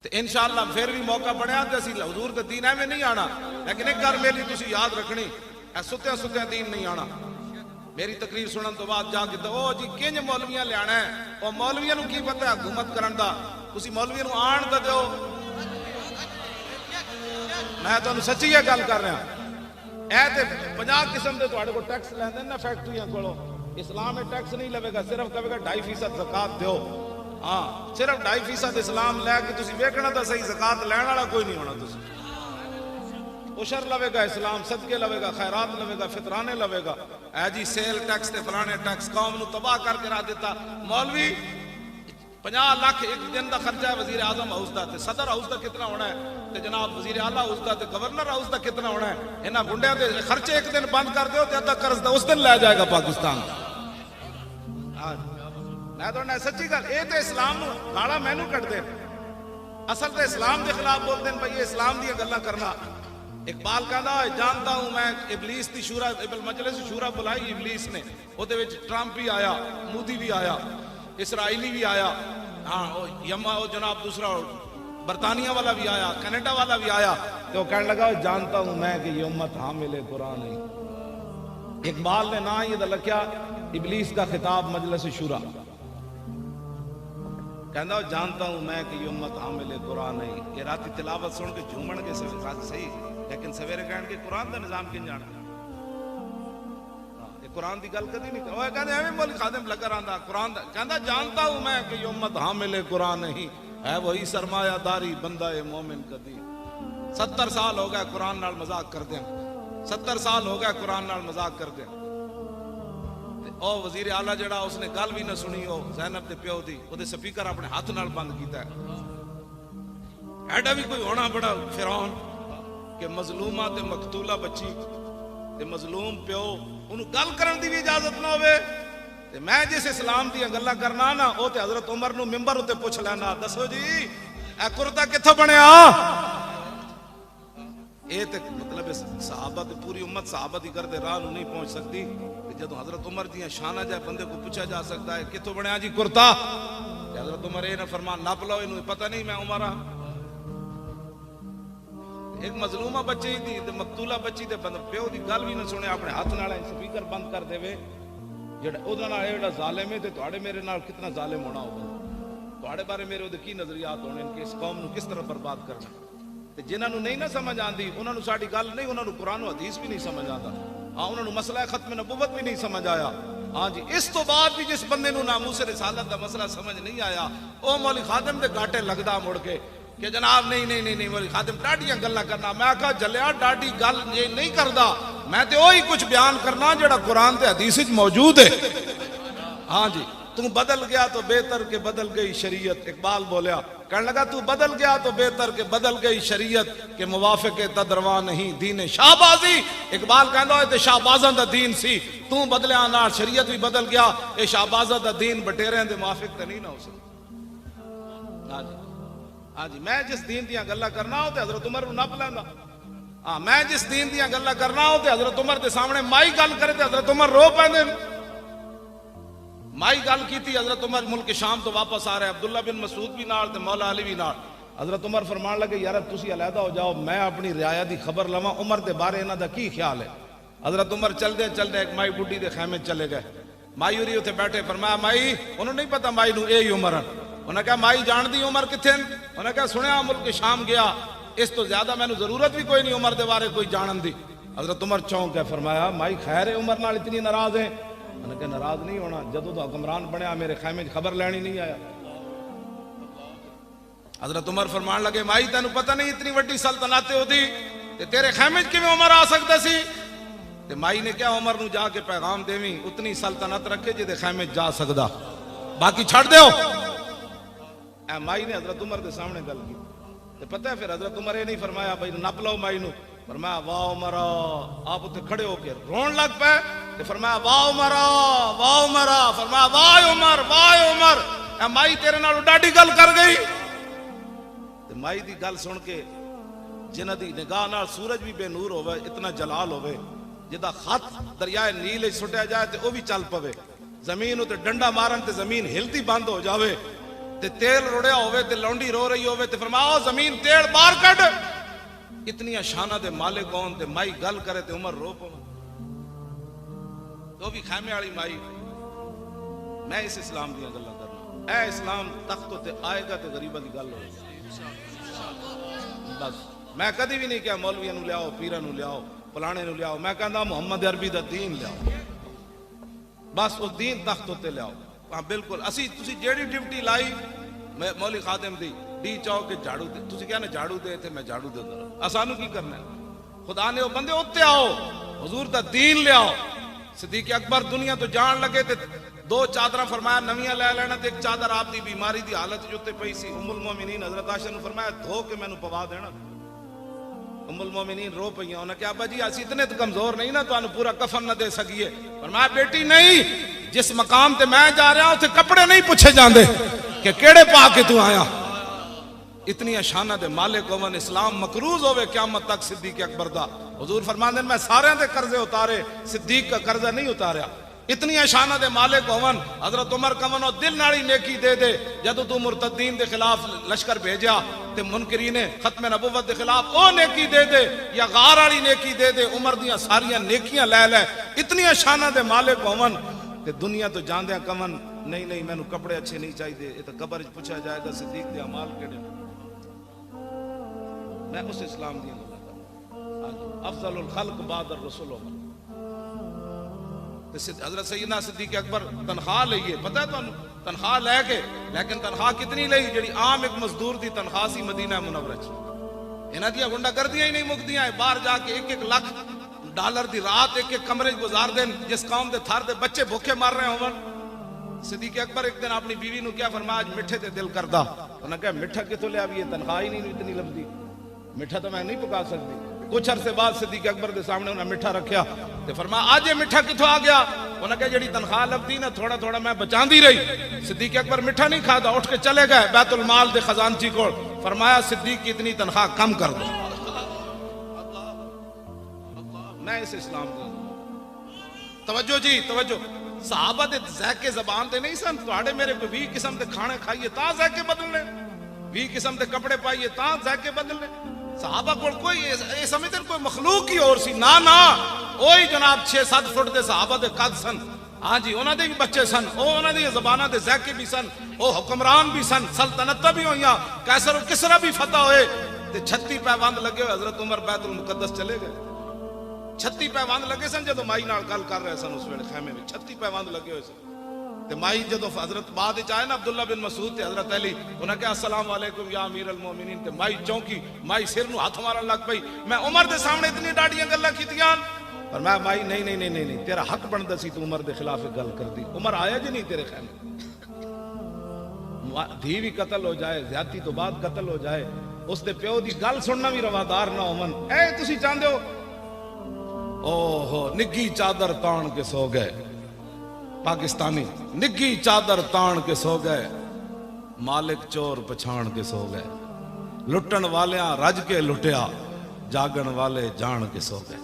تو انشاءاللہ پھر بھی موقع بنیا تو اسی حضور دے دین میں نہیں آنا، لیکن ایک گل میری تسی یاد رکھنی، اے ستیاں ستیاں دین نہیں آنا۔ میری تقریر سنن تو بعد جا کے تو او جی کنج مولویاں لے آنا ہے، او مولویاں نو کی پتہ ہے حکومت کرن دا، تسی مولویاں نو آن دا دیو۔ میں تو سچی یہ گل کر رہا اے تے 50 قسم دے تواڈے کو ٹیکس لیندے نا فیکٹریاں کولو، اسلام میں ٹیکس نہیں لوے گا، صرف کہے گا 2.5% زکات دیو۔ ہاں صرف 2.5% اسلام لے کے تسی ویکھنا تا صحیح، زکات لین والا کوئی نہیں ہونا۔ تسی عشر لوے گا، اسلام صدقے لوے گا، خیرات لوے گا، فطرانے لوے گا۔ اے جی سیل ٹیکس تے فلانے ٹیکس قوم نو تباہ کر کے رکھ دیتا۔ مولوی 50 لاکھ ایک دن دا خرچہ ہے وزیر اعظم ہاؤس دا، تے صدر ہاؤس دا کتنا ہونا ہے، تے جناب وزیر اعلیٰ ہاؤس دا تے گورنر ہاؤس دا کتنا ہونا ہے۔ انہاں گنڈیاں دے خرچے ایک دن بند کر دیو تے ادھا قرض دا اس دن لے جائے گا پاکستان۔ میں تو سچی گل، اے تے اسلام نو گالا مینوں کٹ دے، اصل تے اسلام دے خلاف بول دین بھائی اسلام دی گلاں کرنا۔ اقبال کہندا ہے جانتا ہوں میں ابلیس دی شورا، مجلس شورا بلائی ابلیس نے، او دے وچ ٹرمپ بھی آیا، مودی بھی آیا، اسرائیلی بھی آیا، ہاں یما او جناب دوسرا برطانیہ والا بھی آیا، کینیڈا والا بھی آیا، تو وہ کہنے لگا جانتا ہوں میں کہ یہ امت حامل قرآن ہے۔ اقبال نے نہ یہ لکھیا ابلیس کا خطاب مجلس شورا، کہندا جانتا ہوں میں کہ یہ امت حامل قرآن ہے۔ یہ راتی تلاوت سن کے جھومن کے صحیح، لیکن سویرے کہن کے قرآن دا نظام کن جانا، قرآن دی گل کدی نہیں وہ کہندے ایویں مولوی خادم لگا رہندا قرآن دا، کہندا جانتا ہوں میں کہ یہ امت حامل قرآن نہیں ہے، وہی سرمایہ داری بندہ مومن کدی۔ 70 سال ہو گئے قرآن نال مذاق کردے، 70 سال ہو گئے قرآن نال مذاق کردے۔ او وزیر اعلیٰ جڑا اس نے گل بھی نہ سنی، او زینب دے پیو دی، او دے سپیکر اپنے ہاتھ نال بند کیتا ہے۔ ایڈا بھی کوئی ہونا بڑا فرعون کہ مظلومہ تے مقتولہ بچی تے مظلوم پیو انہوں گل کرن دی بھی اجازت نہ ہوئے۔ تے میں جس اسلام دی گلاں کرنا نا، او تے حضرت عمر نو ممبر اتے پوچھ لینا، دسو جی اے کرتا کتھوں بنیا؟ اے تے مطلب صحابہ تے پوری امت صحابہ دی کردے راہ نو نہیں پہنچ سکتی کہ جدوں حضرت عمر دیاں شاناں جائے بندے کو پوچھا جا سکتا ہے کتھوں بنیا جی کرتا؟ تے حضرت عمر اے نہ فرمان نپ لو، انہوں پتہ نہیں میں عمر ہاں۔ ایک مظلومہ بچی دی تے مقتولہ بچی تے بندہ پیو دی گل بھی نہ سنے، اپنے ہاتھ نال سپیکر بند کر دے وے، جڑا اودے نال ایڈا ظالم ہے تے تواڈے میرے نال کتنا ظالم ہونا ہوگا، تواڈے بارے میرے اودے کی نظریات ہونے کہ اس قوم نو کس طرح برباد کرنا۔ تے جنہاں نو نہیں نہ سمجھ آندی انہاں نو ساڈی گل نہیں، انہاں نو قرآن و حدیث بھی نہیں سمجھ آندا، ہاں انہاں نو مسئلہ ختم نبوت بھی نہیں سمجھ آیا۔ ہاں جی اس تو بعد بھی جس بندے نو ناموس رسالت دا مسئلہ سمجھ نہیں آیا، او مولوی خادم دے گاٹے لگدا مڑ کے کہ جناب نہیں مولوی خادم ڈاڈیاں گلاں کرنا۔ میں کہا جلیا ڈاڈی گل یہ نہیں کردا، میں تے وہی کچھ بیان کرنا جڑا قرآن تے حدیث وچ موجود ہے۔ ہاں جی تو بدل گیا تو بہتر کہ بدل گئی شریعت، اقبال بولیا، کہنے لگا تو بدل گیا تو بہتر کہ بدل گئی شریعت، کہ موافق تدروا نہیں دین شاہبازی۔ اقبال کہندا ہے تے شاہبازاں دا دین سی، تو بدلیا نال شریعت بھی بدل گیا، اے شاہبازاں دا دین بٹیریاں دے موافق تے نہیں نہ ہو سکتا۔ ہاں جی ہاں جی میں جس دین دیاں گلاں کرنا ہو تے حضرت عمر نو نپ لیندا، ہاں میں جس دین دیاں گلاں کرنا ہو تے حضرت عمر دے سامنے مائی گل کرے تے حضرت عمر رو پیندے۔ مائی گل کیتی حضرت عمر ملک شام تو واپس آ رہے، عبداللہ بن مسعود بھی نال تے مولا علی بھی نال۔ حضرت عمر فرمان لگے یار تسی علیحدہ ہو جاؤ، میں اپنی رعایا دی خبر لواں عمر دے بارے انہاں دا کی خیال ہے۔ حضرت عمر چل دے ایک مائی بڈھی دے خیمے چلے گئے، مائی ہوری اتنے بیٹھے، فرمایا مائی، انہوں نہیں پتا مائی نو اے ہی عمر ہے۔ انہوں نے کہا مائی جان دی عمر کتھے؟ انہوں نے کہا سنیا ملک شام گیا، اس تو زیادہ میں نے ضرورت بھی کوئی نہیں عمر دے بارے کوئی جانن دی۔ حضرت عمر چونک ہے، فرمایا مائی خیر ہے عمر نال اتنی ناراض ہیں؟ انہوں نے کہا ناراض نہیں ہونا، جدوں تو حکمران بنیا میرے خیمے خبر لینی نہیں آیا۔ حضرت عمر فرمان لگے مائی تینوں پتہ نہیں اتنی وڈی سلطنت ہوتی تے تیرے خیمے کیویں عمر آ سکتا سی؟ تے مائی نے کیا عمر نو جا کے پیغام دیویں اتنی سلطنت رکھے جے دے خیمے جا سکدا، باقی چھڑ دیو۔ اے مائی نے حضرت عمر دے سامنے گل کی تے پتہ ہے پھر حضرت عمر یہ نہیں فرمایا بھائی نپ لو مائی نو، فرمایا واہ عمر، آپ اتنے کھڑے ہو کے رون لگ پے تے فرمایا واہ عمر واہ عمر، فرمایا واہ عمر واہ عمر، اے مائی تیرے نال ڈاڈی گل کر گئی۔ تے مائی دی گل سن کے جنہ دی نگاہ نال سورج بھی بے نور ہوئے، اتنا جلال ہوئے، جدا خط دریائے نیل سٹیا جائے تے او بھی چل پوے، زمین تے ڈنڈا مارن تے زمین ہلتی بند ہو جاوے، تے تیل رڑیا ہوئے تے لونڈی رو رہی ہوئے تے فرمایا زمین تیل باہر کٹ. اتنی شانہ دے مالک کون تے مائی گل کرے تے عمر رو پو تو بھی خیمے والی مائی. میں اس اسلام دیا گلا کرنا. اے اسلام تخت تے آئے گا تے غریبہ دی گل ہوئے. بس میں کدی بھی نہیں کہا مولویاں نو لیاؤ پیراں نو لیاؤ فلانے نو لیاؤ. میں کہندا محمد عربی دا دین لیاؤ. بس اس دین تخت تے لیاؤ. ہاں بالکل اسی تسی جیڑی ڈیوٹی لائی مولوی خادم دی ڈی چاہو کہ جھاڑو دے. تسی کہنا جھاڑو دے تھے میں جھاڑو دے دوں. اسانو کی کرنا ہے؟ خدا نے وہ بندے اتے آؤ حضور دا دین لیاؤ. صدیق اکبر دنیا تو جان لگے تے دو چادر فرمایا نویاں لے لینا تے ایک چادر آپ دی بیماری دی حالت جو تے پئی سی. ام المومنین حضرت عائشہ نے فرمایا دھو کے مینوں پوا دینا. ام المومنین رو پئیاں. انہاں کہا ابا جی اسی اتنے تے کمزور نہیں نا تانوں پورا کفن نہ دے سکیے. فرمایا بیٹی نہیں, جس مقام تے میں جا رہا ہوں تے کپڑے نہیں پوچھے جاندے کہ کیڑے پا کے تو آیا. اتنی شانہ دے مالک ہون اسلام مقروض ہوئے قیامت تک صدیق اکبر دا. حضور فرماندے میں سارے دے قرضے اتارے صدیق کا قرضہ نہیں اتاریا. اتنی شانہ دے مالک ہون حضرت عمر کمنو دل ناڑی نیکی دے دے جدو تو مرتدین دے خلاف لشکر بھیجیا تے منکرین ختم نبوت دے خلاف او نیکی دے دے یا غار والی نیکی دے دے. عمر دیاں ساریاں نیکیاں لے لے. اتنی شانہ دے مالک ہون تے دنیا تو جاندیاں کمن نہیں نہیں مینوں کپڑے اچھے نہیں چاہیے. یہ تو قبر وچ پوچھا جائے گا صدیق دے اعمال کیڑے. میں اس اسلام دی گل کردا. افضل الخلق بعد الرسول عمر. حضرت سیدنا صدیق اکبر تنخواہ لئیے پتہ ہے تانوں تنخواہ لے کے لیکن تنخواہ کتنی لئی جڑی عام ایک مزدور دی تنخواہ سی مدینہ منورہ چ. انہاں دیاں گنڈا گردیاں ہی نہیں مکدیاں. باہر جا کے $1 لاکھ دی رات ایک ایک کمرے گزار دین. جس قوم دے تھار دے بچے بھوکے مار رہے ہون. صدیق اکبر ایک دن اپنی بیوی نو کیا فرمایا آج مٹھے تے دل کردا. انہاں کہا مٹھا کتوں لے آوی تنخواہ ہی نہیں اتنی لبدی. مٹھا تو میں نہیں پکا سکتی. کچھ عرصے بعد صدیق اکبر دے سامنے انہاں مٹھا رکھیا تے فرمایا آج یہ مٹھا کتوں آ گیا. انہاں کہا جڑی تنخواہ لبدی نا تھوڑا تھوڑا میں بچاندی رہی. صدیق اکبر مٹھا نہیں کھادا اٹھ کے چلے گئے بیت المال دے خزانچی کول. فرمایا صدیق کی اتنی تنخواہ کم کر دو. میں اس اسلام کو توجہ جی توجہ. صحابہ دے ذائقے زبان تے نہیں سن. تواڈے میرے کو 20 قسم دے کھانے کھائیے تا ذائقے بدلنے, 20 قسم دے کپڑے پائیے تا ذائقے بدلنے. صحابہ کو کوئی یہ سمجھتے کوئی مخلوق ہی اور سی نا نا. وہی جناب 6-7 فٹ دے صحابہ دے قد سن. ہاں جی انہاں دے بھی بچے سن. انہاں دی زباناں دے ذائقے بھی سن. او حکمران بھی سن. سلطنتاں بھی ہوئیاں. قیصر و کسریٰ بھی فتح ہوئے. تے 36 پیوند لگے ہوئے. حضرت عمر بیت المقدس چلے گئے. 36 پیوند لگے سن جدو مائی نال گل کر رہے سن اس ویلے خیمے میں 36 پیوند لگے ہوئے سن. تے مائی جدو حضرت بعد وچ آئے نا عبداللہ بن مسعود تے حضرت علی انہاں کہا السلام علیکم یا امیر المومنین. تے مائی چونکی مائی سر نو ہاتھ مارن لگ پئی. میں عمر دے سامنے اتنی ڈاڈیاں گلاں کیتیاں پر میں مائی نہیں نہیں نہیں نہیں تیرا حق بندا سی تو عمر دے خلاف گل کردی. عمر آیا جی نہیں تیرے خیمے. دھی بھی قتل ہو جائے زیادتی تو بعد قتل ہو جائے اس دے پیو دی گل سننا بھی روادار نہ ہون. اے تسی چاہندے ہو او ہو نگی چادر تان کے سو گئے. پاکستانی نگی چادر تان کے سو گئے. مالک چور پچھان کے سو گئے. لٹن والیاں رج کے لٹیا. جاگن والے جان کے سو گئے.